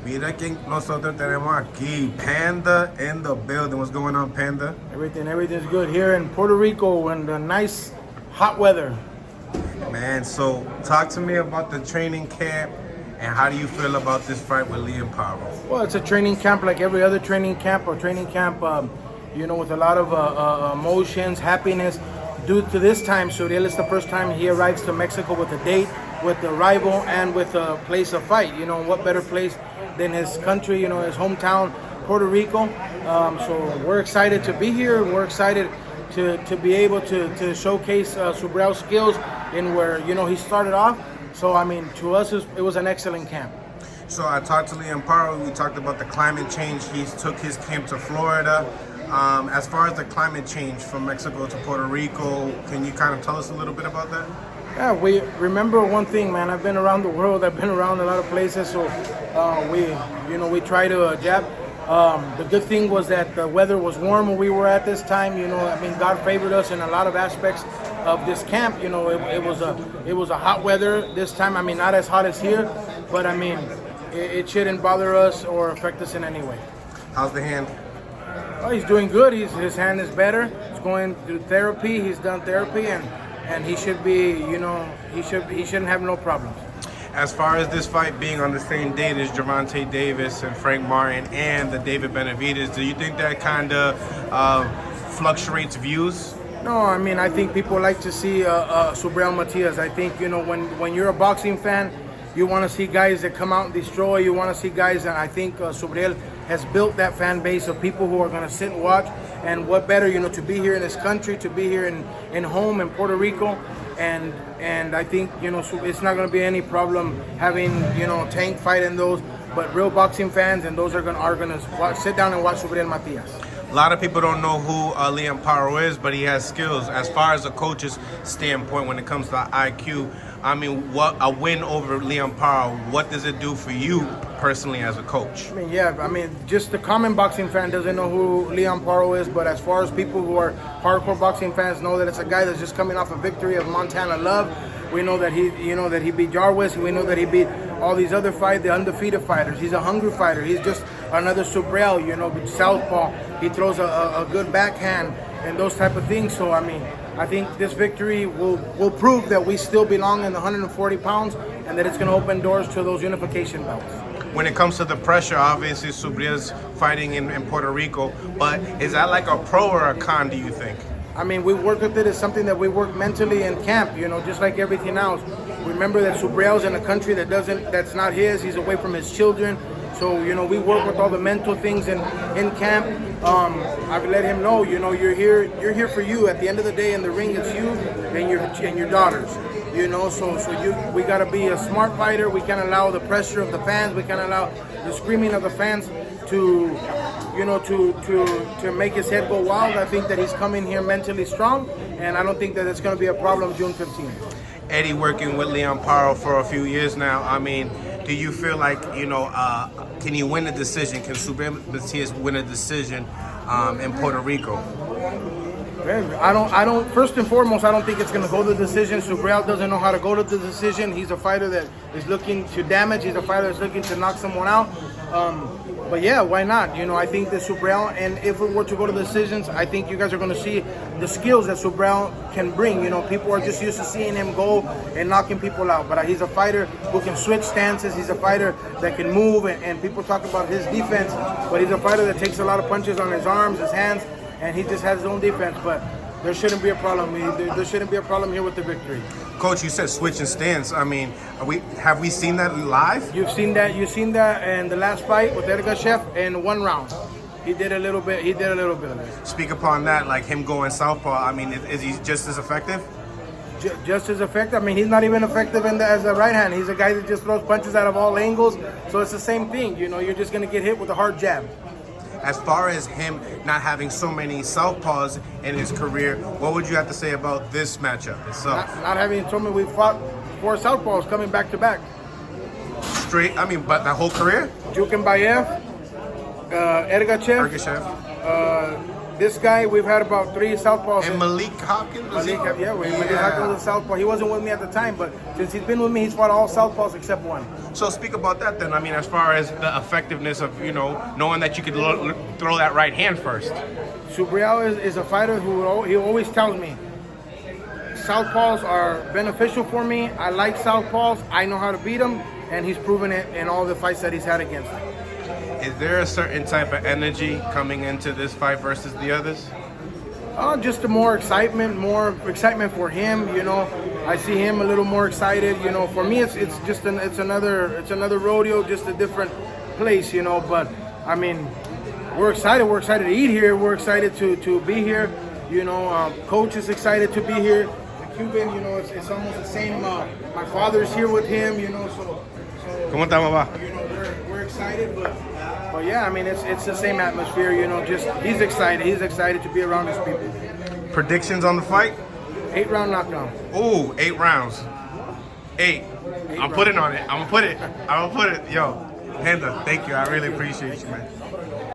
Mira que nosotros tenemos aquí Panda in the building. What's going on, Panda? Everything's good here in Puerto Rico in the nice hot weather. Man, so talk to me about the training camp and how do you feel about this fight with Liam Paro? Well, it's a training camp like every other training camp, with a lot of emotions, happiness. Due to this time, Subriel is the first time he arrives to Mexico with a date, with the rival, and with a place of fight. What better place than his country, his hometown, Puerto Rico. So we're excited to be here. We're excited to be able to showcase Subriel's skills in where, he started off. So, to us, it was an excellent camp. So I talked to Liam Paro. We talked about the climate change. He took his camp to Florida. As far as the climate change from Mexico to Puerto Rico, can you kind of tell us a little bit about that? Yeah, we remember one thing, man. I've been around the world. I've been around a lot of places. So we try to adapt. The good thing was that the weather was warm when we were at this time. God favored us in a lot of aspects of this camp. It was a hot weather this time. Not as hot as here, but it shouldn't bother us or affect us in any way. How's the hand? Oh, he's doing good. His hand is better. He's going through therapy. He's done therapy, and he should be, he shouldn't have no problems. As far as this fight being on the same date as Gervonta Davis and Frank Martin and the David Benavidez, do you think that kind of fluctuates views? No, I think people like to see Subriel Matias. I think, when you're a boxing fan, you want to see guys that come out and destroy. You want to see guys, and I think Subriel has built that fan base of people who are going to sit and watch. And what better, to be here in this country, to be here in home in Puerto Rico. And I think, it's not going to be any problem having, tank fight and those. But real boxing fans, and those are going to sit down and watch Subriel Matias. A lot of people don't know who Liam Paro is, but he has skills. As far as a coach's standpoint, when it comes to IQ, what a win over Liam Paro, what does it do for you personally as a coach? Just the common boxing fan doesn't know who Liam Paro is, but as far as people who are hardcore boxing fans know that it's a guy that's just coming off a victory of Montana Love. We know that he beat Jarvis. We know that he beat all these other the undefeated fighters. He's a hungry fighter. He's just another Subriel, southpaw. He throws a good backhand and those type of things. So, I think this victory will prove that we still belong in the 140 pounds and that it's going to open doors to those unification belts. When it comes to the pressure, obviously Subriel's fighting in Puerto Rico, but is that like a pro or a con, do you think? We work with it. It's something that we work mentally in camp, just like everything else. Remember that Subriel's in a country that's not his. He's away from his children. So, we work with all the mental things in camp. I've let him know, you're here for you. At the end of the day in the ring, it's you and your daughters. So we got to be a smart fighter. We can't allow the pressure of the fans. We can't allow the screaming of the fans to make his head go wild. I think that he's coming here mentally strong, and I don't think that it's going to be a problem June 15th. Eddie working with Liam Paro for a few years now. Do you feel like, can he win a decision? Can Subriel Matias win a decision in Puerto Rico? I don't. First and foremost, I don't think it's going to go to the decision. Subriel doesn't know how to go to the decision. He's a fighter that is looking to damage. He's a fighter that's looking to knock someone out. But yeah, why not? I think that Subriel, and if it were to go to decisions, I think you guys are going to see the skills that Subriel can bring. People are just used to seeing him go and knocking people out. But he's a fighter who can switch stances. He's a fighter that can move, and people talk about his defense. But he's a fighter that takes a lot of punches on his arms, his hands, and he just has his own defense. But there shouldn't be a problem. There shouldn't be a problem here with the victory. Coach, you said switching stance. Have we seen that live? You've seen that in the last fight with Edgar Chef in one round. He did a little bit of it. Speak upon that, like him going southpaw. Is he just as effective? Just as effective. He's not even effective as a right hand. He's a guy that just throws punches out of all angles. So it's the same thing. You're just going to get hit with a hard jab. As far as him not having so many southpaws in his career, what would you have to say about this matchup itself? Not having so many, we fought 4 southpaws coming back to back. Straight, but the whole career? Jukin Bayev, Edgar Chef, This guy, we've had about 3 southpaws. And Malik Hopkins? Malik Hopkins was a southpaw. He wasn't with me at the time, but since he's been with me, he's fought all southpaws except one. So speak about that then. I mean, as far as the effectiveness of, knowing that you could throw that right hand first. Subriel is a fighter who he always tells me, southpaws are beneficial for me. I like southpaws. I know how to beat them, and he's proven it in all the fights that he's had against them. Is there a certain type of energy coming into this fight versus the others? Just more excitement for him. I see him a little more excited. For me, it's just it's another rodeo, just a different place. But I mean, we're excited. We're excited to eat here. We're excited to be here. Coach is excited to be here. The Cuban, it's almost the same. My father's here with him. So ¿Cómo está, papá? We're excited, but yeah, I mean, it's the same atmosphere. Just he's excited. He's excited to be around his people. Predictions on the fight? 8-round knockdown. Ooh, 8 rounds. 8. I'm putting on it. I'm gonna put it. Yo, Panda, thank you. I really appreciate you, man.